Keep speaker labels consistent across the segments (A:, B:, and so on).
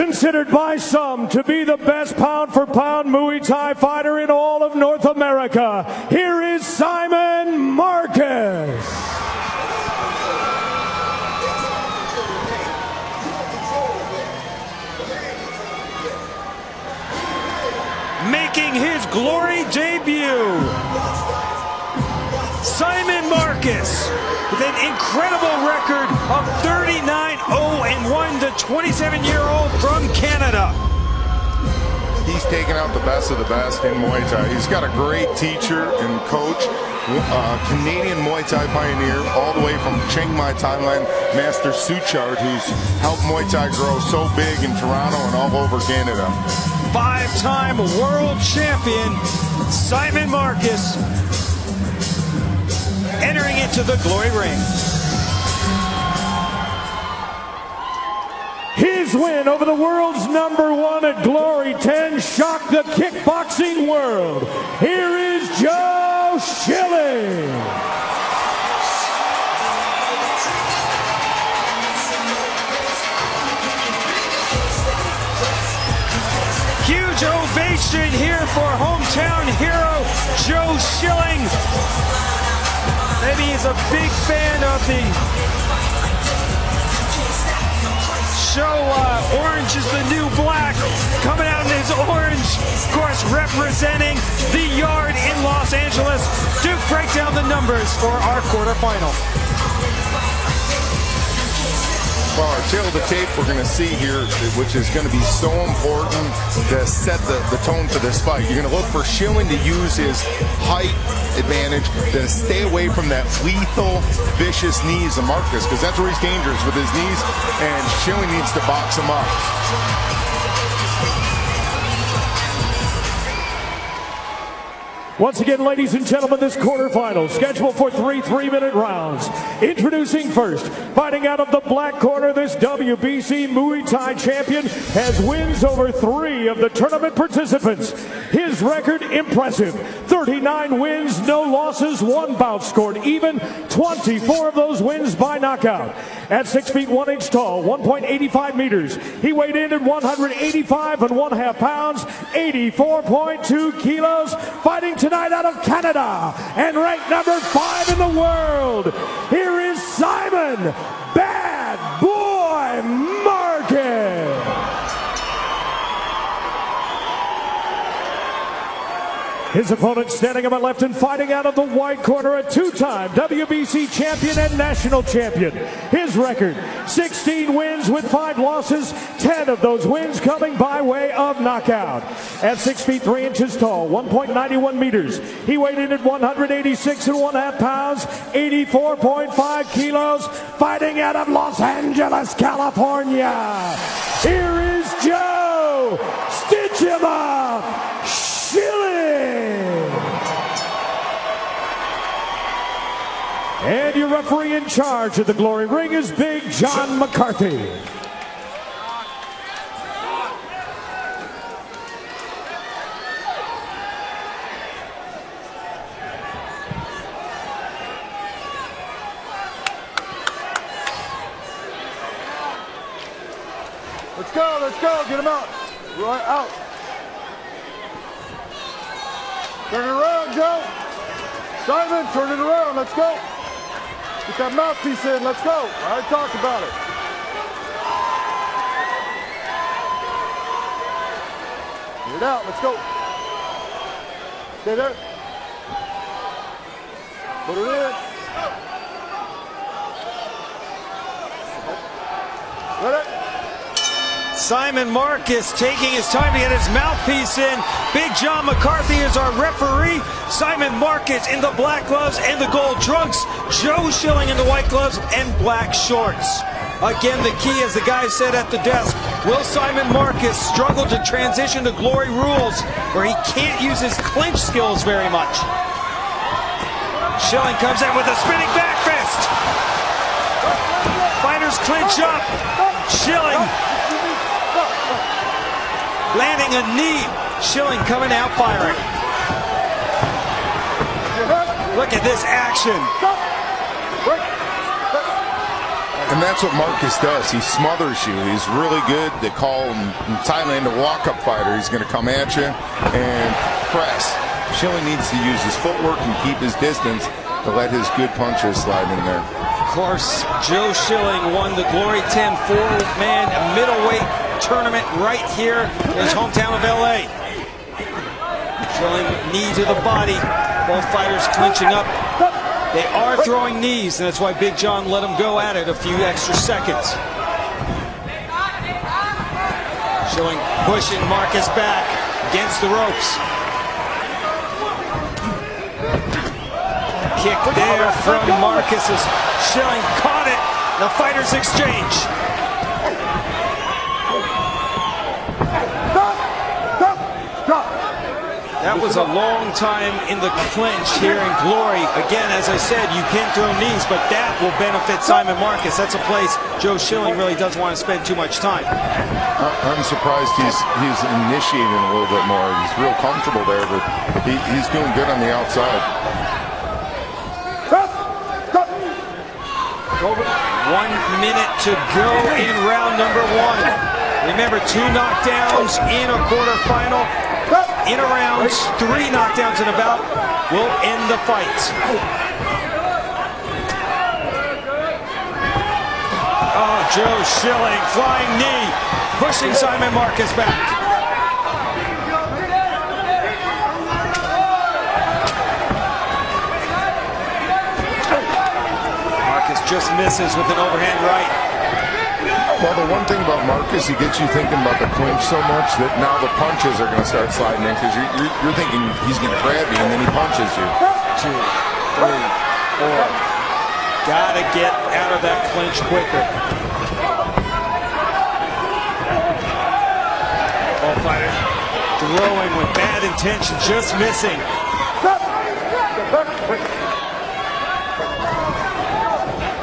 A: Considered by some to be the best pound-for-pound Muay Thai fighter in all of North America, here is Simon Marcus.
B: Making his glory debut, Simon Marcus, with an incredible record of 39-0-1, the 27-year-old from Canada.
C: He's taken out the best of the best in Muay Thai. He's got a great teacher and coach, Canadian Muay Thai pioneer, all the way from Chiang Mai, Thailand, Master Suchard, who's helped Muay Thai grow so big in Toronto and all over Canada.
B: Five-time world champion, Simon Marcus, entering into the glory ring.
A: His win over the world's #1 at Glory 10 shocked the kickboxing world. Here is Joe Schilling.
B: Huge ovation here for hometown hero Joe Schilling. Maybe he's a big fan of the show Orange is the New Black, coming out in his orange, of course representing the Yard in Los Angeles. Duke, break down the numbers for our quarterfinal.
C: Well, our tail of the tape we're going to see here, which is going to be so important to set the tone for this fight. You're going to look for Schilling to use his height advantage to stay away from that lethal, vicious knees of Marcus, because that's where he's dangerous with his knees, and Schilling needs to box him up.
A: Once again, ladies and gentlemen, this quarterfinal scheduled for 3 3-minute rounds. Introducing first, fighting out of the black corner, this WBC Muay Thai champion has wins over 3 of the tournament participants. His record impressive: 39 wins, no losses, 1 bout scored even, 24 of those wins by knockout. At 6 feet 1 inch tall, 1.85 meters, he weighed in at 185.5 pounds, 84.2 kilos, fighting tonight out of Canada and ranked #5 in the world. Here is Simon "Bad Boy" Marcus. His opponent standing on my left and fighting out of the white corner, a 2-time WBC champion and national champion. His record, 16 wins with 5 losses, 10 of those wins coming by way of knockout. At 6 feet 3 inches tall, 1.91 meters, he weighed in at 186.5 pounds, 84.5 kilos, fighting out of Los Angeles, California. Here is Joe "Stitch Him Up" Schilling. And your referee in charge of the glory ring is Big John McCarthy.
D: Let's go, get him out. Right out. Turn it around, Joe. Simon, turn it around, let's go. Get that mouthpiece in, let's go. I talked about it. Get it out, let's go. Stay there. Put it in. Let it.
B: Simon Marcus taking his time to get his mouthpiece in. Big John McCarthy is our referee. Simon Marcus in the black gloves and the gold trunks. Joe Schilling in the white gloves and black shorts. Again, the key, as the guy said at the desk, will Simon Marcus struggle to transition to Glory rules where he can't use his clinch skills very much? Schilling comes in with a spinning back fist. Fighters clinch up. Schilling landing a knee. Schilling coming out firing. Look at this action.
C: And that's what Marcus does. He smothers you. He's really good. They call him in Thailand a walk-up fighter. He's going to come at you and press. Schilling needs to use his footwork and keep his distance to let his good punches slide in there.
B: Of course, Joe Schilling won the Glory 10 four-man middleweight tournament right here in his hometown of LA. Schilling knee to the body. Both fighters clinching up. They are throwing knees, and that's why Big John let him go at it a few extra seconds. Schilling pushing Marcus back against the ropes. Kick there from Marcus as Schilling caught it. The fighters exchange. That was a long time in the clinch here in Glory. Again, as I said, you can't throw knees, but that will benefit Simon Marcus. That's a place Joe Schilling really doesn't want to spend too much time.
C: I'm surprised he's initiating a little bit more. He's real comfortable there, but he's doing good on the outside.
B: 1 minute to go in round number 1. Remember, 2 knockdowns in a quarterfinal. In a round, 3 knockdowns in a bout will end the fight. Oh, Joe Schilling, flying knee, pushing Simon Marcus back. Marcus just misses with an overhand right.
C: Well, the one thing about Marcus, he gets you thinking about the clinch so much that now the punches are going to start sliding in because you're thinking he's going to grab you and then he punches you.
B: 2, 3, 4. Gotta get out of that clinch quicker. Both fighters throwing with bad intention, just missing.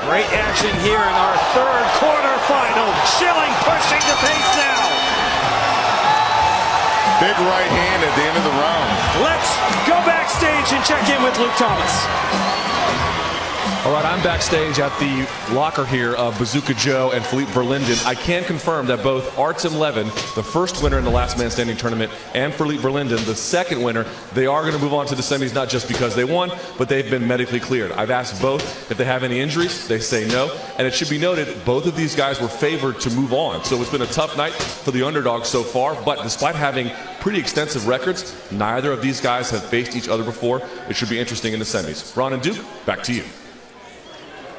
B: Great action here in our third quarterfinal. Schilling pushing the pace now.
C: Big right hand at the end of the round.
B: Let's go backstage and check in with Luke Thomas.
E: All right, I'm backstage at the locker here of Bazooka Joe and Philippe Verlinden. I can confirm that both Artem Levin, the first winner in the Last Man Standing tournament, and Philippe Verlinden, the second winner, they are going to move on to the semis, not just because they won, but they've been medically cleared. I've asked both if they have any injuries. They say no. And it should be noted, both of these guys were favored to move on. So it's been a tough night for the underdogs so far, but despite having pretty extensive records, neither of these guys have faced each other before. It should be interesting in the semis. Ron and Duke, back to you.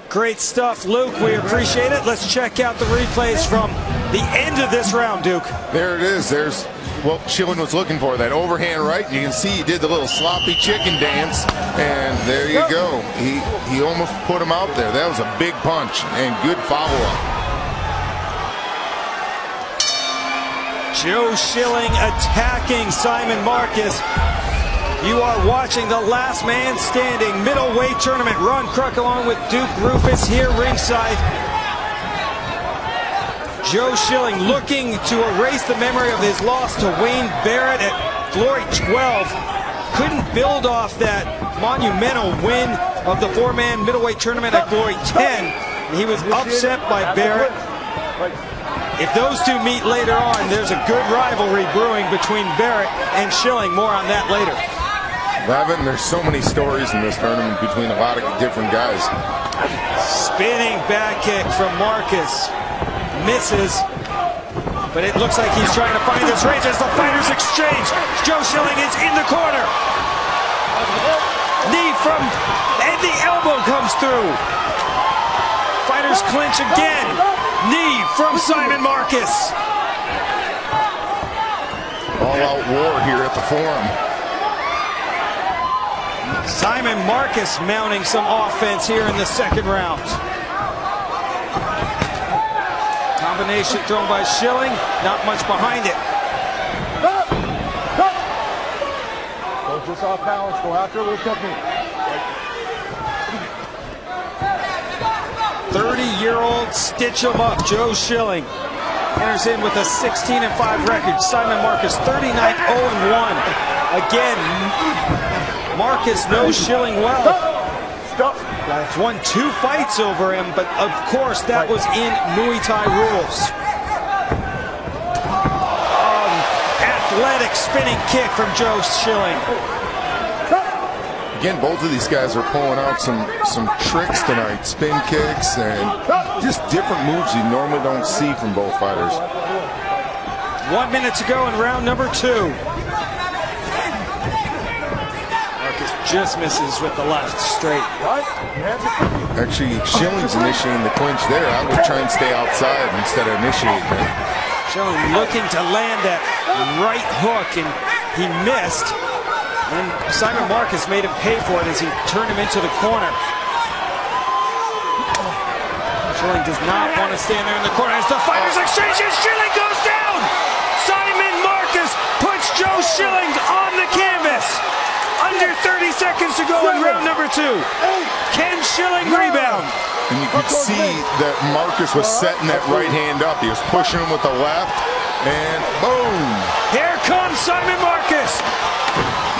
B: Great stuff, Luke. We appreciate it. Let's check out the replays from the end of this round, Duke.
C: There it is. There's what Schilling was looking for, that overhand right. You can see he did the little sloppy chicken dance, and there you go. He almost put him out there. That was a big punch and good follow-up.
B: Joe Schilling attacking Simon Marcus. You are watching the Last Man Standing middleweight tournament. Ron Kruk along with Duke Rufus here ringside. Joe Schilling looking to erase the memory of his loss to Wayne Barrett at Glory 12. Couldn't build off that monumental win of the four-man middleweight tournament at Glory 10. He was upset by Barrett. If those two meet later on, there's a good rivalry brewing between Barrett and Schilling. More on that later.
C: Levin, there's so many stories in this tournament between a lot of different guys.
B: Spinning back kick from Marcus. Misses. But it looks like he's trying to find this range as the fighters exchange. Joe Schilling is in the corner. Knee from, and the elbow comes through. Fighters clinch again. Knee from Simon Marcus.
C: All-out war here at the Forum.
B: Simon Marcus mounting some offense here in the second round. Combination thrown by Schilling, not much behind it.
D: Don't just off balance, go after a little technique.
B: 30-year-old stitch him up, Joe Schilling. Enters in with a 16-5 record. Simon Marcus 39-0-1. Again, Marcus knows Schilling well. He's won 2 fights over him, but of course that was in Muay Thai rules. Athletic spinning kick from Joe Schilling.
C: Again, both of these guys are pulling out some tricks tonight, spin kicks and just different moves you normally don't see from both fighters.
B: 1 minute to go in round number 2. Marcus just misses with the left straight.
C: Actually, Schilling's initiating the clinch there. I would try and stay outside instead of initiating it.
B: Schilling looking to land that right hook, and he missed. And Simon Marcus made him pay for it as he turned him into the corner. Schilling does not want to stand there in the corner as the fighters exchange, and Schilling goes down! Simon Marcus puts Joe Schilling on the canvas. Under 30 seconds to go in round number 2. Can Schilling rebound?
C: And you could see that Marcus was setting that right hand up. He was pushing him with the left, and boom!
B: Here comes Simon Marcus.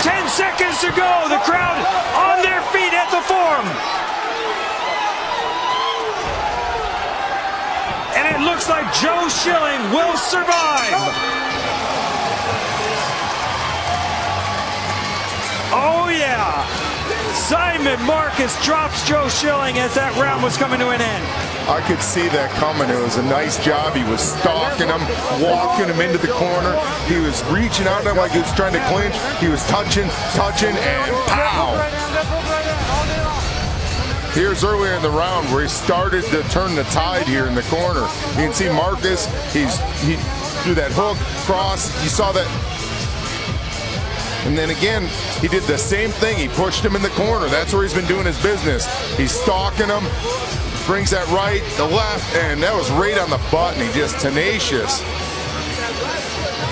B: 10 seconds to go. The crowd on their feet at the Forum. And it looks like Joe Schilling will survive. Oh yeah. Simon Marcus drops Joe Schilling as that round was coming to an end.
C: I could see that coming. It was a nice job. He was stalking him, walking him into the corner. He was reaching out at him like he was trying to clinch. He was touching, and pow! Here's earlier in the round where he started to turn the tide here in the corner. You can see Marcus, he threw that hook, cross. You saw that. And then again, he did the same thing. He pushed him in the corner. That's where he's been doing his business. He's stalking him, brings that right, the left, and that was right on the button. He just tenacious.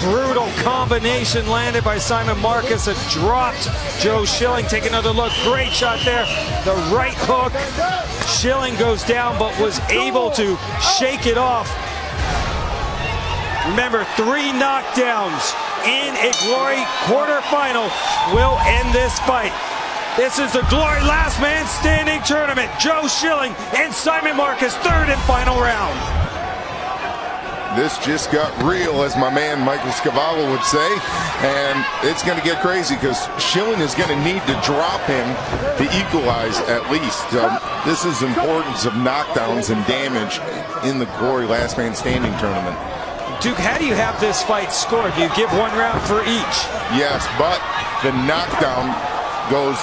B: Brutal combination landed by Simon Marcus. It dropped Joe Schilling. Take another look. Great shot there. The right hook. Schilling goes down, but was able to shake it off. Remember, 3 knockdowns in a Glory quarterfinal will end this fight. This is the Glory Last Man Standing Tournament. Joe Schilling and Simon Marcus, 3rd and final round.
C: This just got real, as my man Michael Scavallo would say, and it's going to get crazy because Schilling is going to need to drop him to equalize at least. This is the importance of knockdowns and damage in the Glory Last Man Standing Tournament.
B: Duke, how do you have this fight scored? Do you give 1 round for each?
C: Yes, but the knockdown goes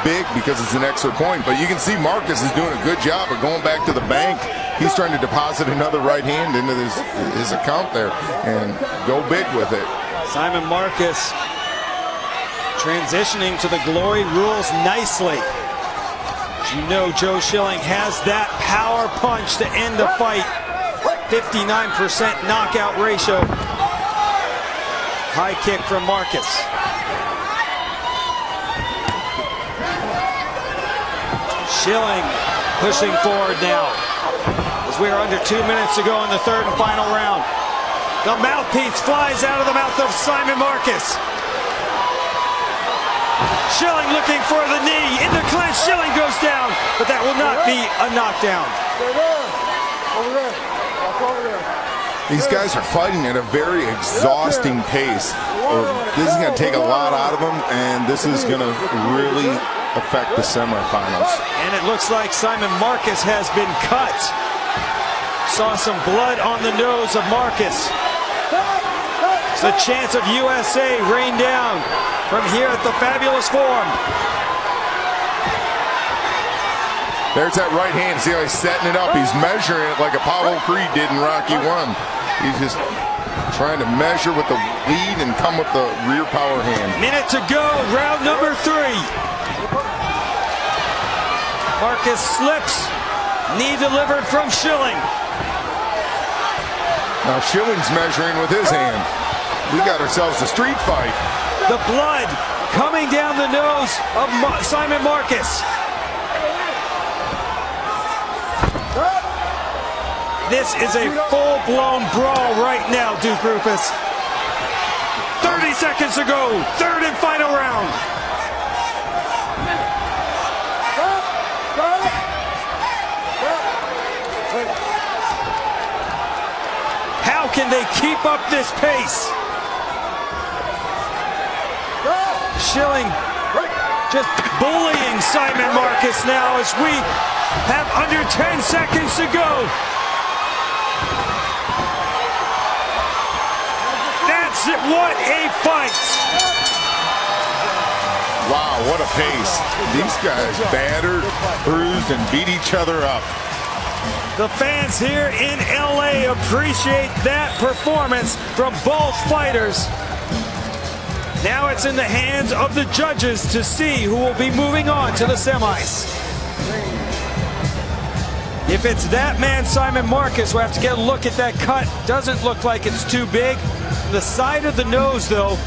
C: big because it's an extra point. But you can see Marcus is doing a good job of going back to the bank. He's trying to deposit another right hand into his account there and go big with it.
B: Simon Marcus transitioning to the Glory rules nicely. As you know, Joe Schilling has that power punch to end the fight. 59% knockout ratio. High kick from Marcus. Schilling pushing forward now. As we are under 2 minutes to go in the 3rd and final round. The mouthpiece flies out of the mouth of Simon Marcus. Schilling looking for the knee. In the clinch, Schilling goes down, but that will not be a knockdown.
D: Over there.
C: These guys are fighting at a very exhausting pace. This is going to take a lot out of them, and this is going to really affect the semifinals.
B: And it looks like Simon Marcus has been cut. Saw some blood on the nose of Marcus. It's a chance of USA rain down from here at the fabulous Forum.
C: There's that right hand. See how he's setting it up? He's measuring it like Apollo Creed did in Rocky I. He's just trying to measure with the lead and come with the rear power hand.
B: Minute to go, round number 3. Marcus slips. Knee delivered from Schilling.
C: Now Schilling's measuring with his hand. We got ourselves a street fight.
B: The blood coming down the nose of Simon Marcus. This is a full-blown brawl right now, Duke Rufus. 30 seconds to go, 3rd and final round. can they keep up this pace? Schilling just bullying Simon Marcus now as we have under 10 seconds to go. That's it. What a fight.
C: Wow, what a pace. These guys battered, bruised, and beat each other up.
B: The fans here in LA appreciate that performance from both fighters. Now it's in the hands of the judges to see who will be moving on to the semis. If it's that man, Simon Marcus, we'll have to get a look at that cut. Doesn't look like it's too big. The side of the nose, though.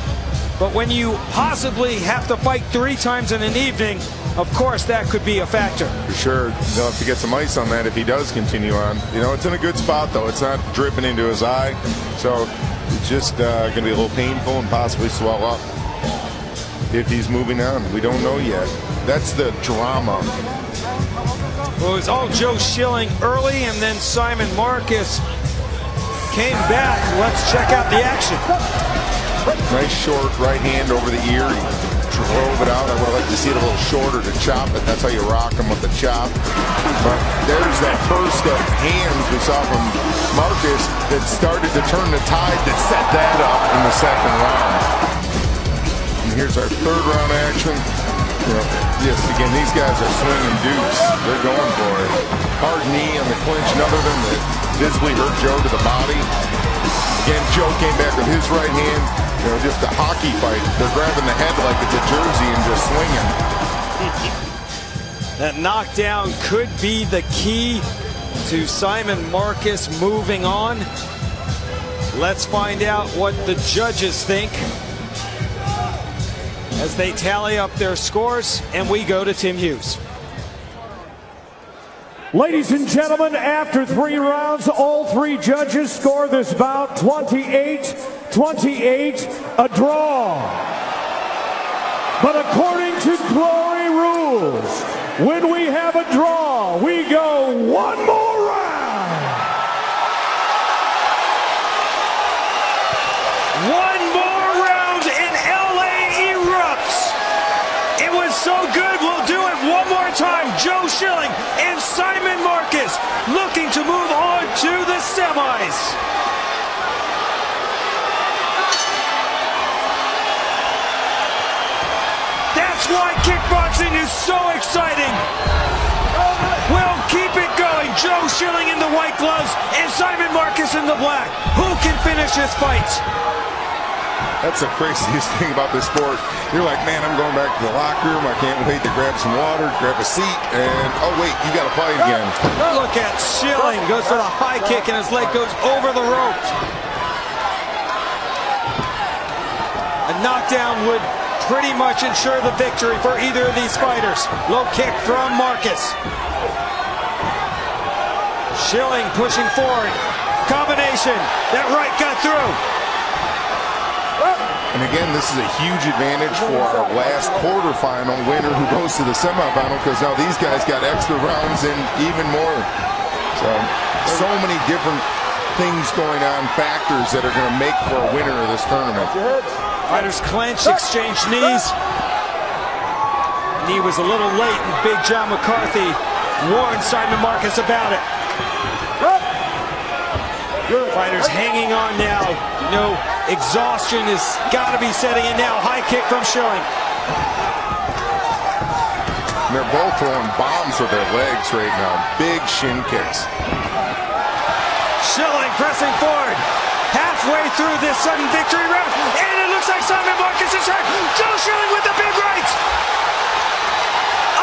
B: But when you possibly have to fight 3 times in an evening, of course, that could be a factor.
C: For sure. They'll have to get some ice on that if he does continue on. You know, it's in a good spot, though. It's not dripping into his eye. So it's just going to be a little painful and possibly swell up if he's moving on. We don't know yet. That's the drama.
B: Well, it was all Joe Schilling early, and then Simon Marcus came back. Let's check out the action.
C: Nice short right hand over the ear. He drove it out. I would like to see it a little shorter to chop it. That's how you rock him with the chop. But there's that burst of hands we saw from Marcus that started to turn the tide that set that up in the second round. And here's our third round action. You know, yes, again, these guys are swinging dukes. They're going for it. Hard knee on the clinch, none other than that visibly hurt Joe to the body. Again, Joe came back with his right hand. You know, just a hockey fight. They're grabbing the head like it's a jersey and just swinging.
B: That knockdown could be the key to Simon Marcus moving on. Let's find out what the judges think as they tally up their scores, and we go to Tim Hughes.
A: Ladies and gentlemen, after 3 rounds, all 3 judges score this bout 28-28, a draw. But according to Glory rules, when we have a draw, we go 1 more round.
B: 1 more round and LA erupts. It was so good, we'll do it one more time. Joe Schilling and Simon Marcus looking to move on to the semis. That's why kickboxing is so exciting. We'll keep it going. Joe Schilling in the white gloves and Simon Marcus in the black. Who can finish this fight?
C: That's the craziest thing about this sport. You're like, man, I'm going back to the locker room. I can't wait to grab some water, grab a seat, and oh wait, you got to fight again.
B: Look at Schilling, goes for the high kick and his leg goes over the ropes. A knockdown would pretty much ensure the victory for either of these fighters. Low kick from Marcus. Schilling pushing forward. Combination. That right got through.
C: And again, this is a huge advantage for our last quarterfinal winner who goes to the semifinal, because now these guys got extra rounds and even more. So many different things going on, factors that are going to make for a winner of this tournament.
B: Fighters clench, exchange knees. Knee was a little late, and Big John McCarthy warned Simon Marcus about it. Fighters hanging on now. You know, exhaustion has got to be setting in now. High kick from Schilling.
C: And they're both throwing bombs with their legs right now. Big shin kicks.
B: Schilling pressing forward. Halfway through this sudden victory round. And it looks like Simon Marcus is hurt. Joe Schilling with the big right.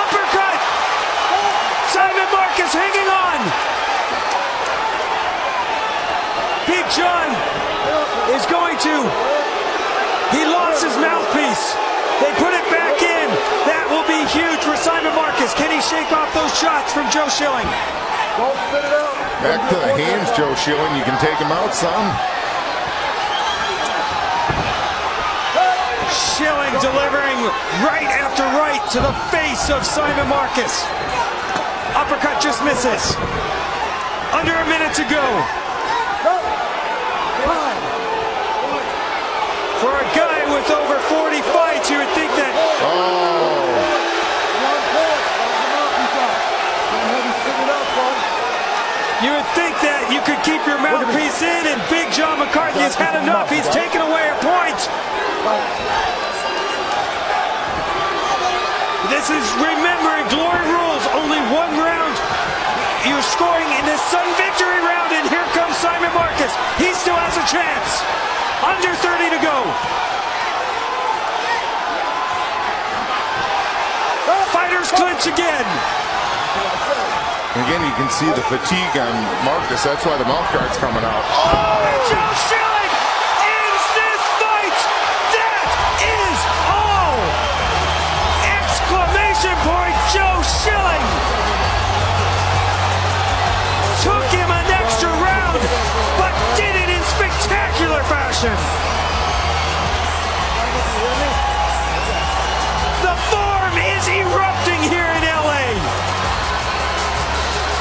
B: Uppercut. Simon Marcus hanging on. Big John is going to, he lost his mouthpiece. They put it back in. That will be huge for Simon Marcus. Can he shake off those shots from Joe Schilling?
C: Back to the hands, Joe Schilling. You can take him out, son.
B: Schilling delivering right after right to the face of Simon Marcus. Uppercut just misses. Under a minute to go. with over 40 fights, you would think that you could keep your mouthpiece in, and Big John McCarthy has had enough. He's taken away a point. This is remembering glory rules. Only one round. You're scoring in this sudden victory round, and here comes Simon Marcus. He still has a chance. Under 30 to go. Fighters clinch again.
C: Again, you can see the fatigue on Marcus. That's why the mouth guard's coming out.
B: Joe Schilling ends this fight. That is all. Exclamation point, Joe Schilling. Took him an extra round, but did it in spectacular fashion. The form is erupting here in LA.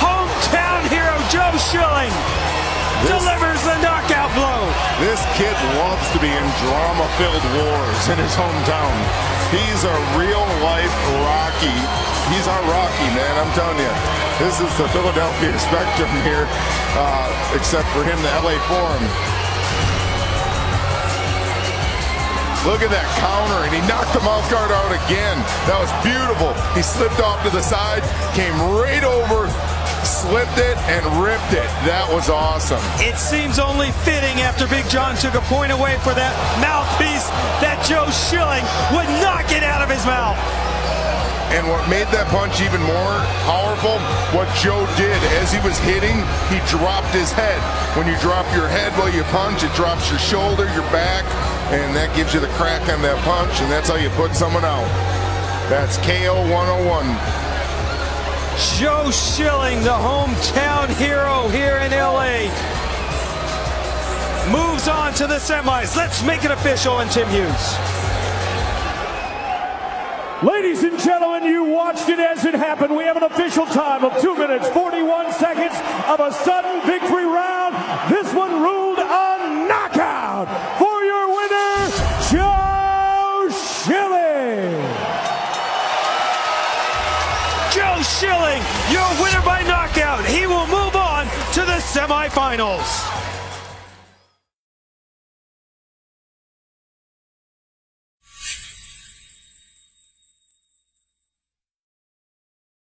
B: Hometown hero Joe Schilling delivers the knockout blow.
C: This kid loves to be in drama-filled wars in his hometown. He's a real-life Rocky. He's our Rocky, man, I'm telling you. This is the Philadelphia Spectrum here, except for him, the LA Forum. Look at that counter, and he knocked the mouth guard out again. That was beautiful. He slipped off to the side, came right over, slipped it, and ripped it. That was awesome.
B: It seems only fitting after Big John took a point away for that mouthpiece that Joe Schilling would not get out of his mouth.
C: And what made that punch even more powerful, what Joe did as he was hitting, he dropped his head. When you drop your head while you punch, it drops your shoulder, your back, and that gives you the crack on that punch, and that's how you put someone out. That's KO 101.
B: Joe Schilling, the hometown hero here in LA, moves on to the semis. Let's make it official, and Tim Hughes.
A: Ladies and gentlemen, you watched it as it happened. We have an official time of 2 minutes, 41 seconds of a sudden victory round. This one ruled a knockout for your winner, Joe Schilling.
B: Joe Schilling, your winner by knockout. He will move on to the semifinals.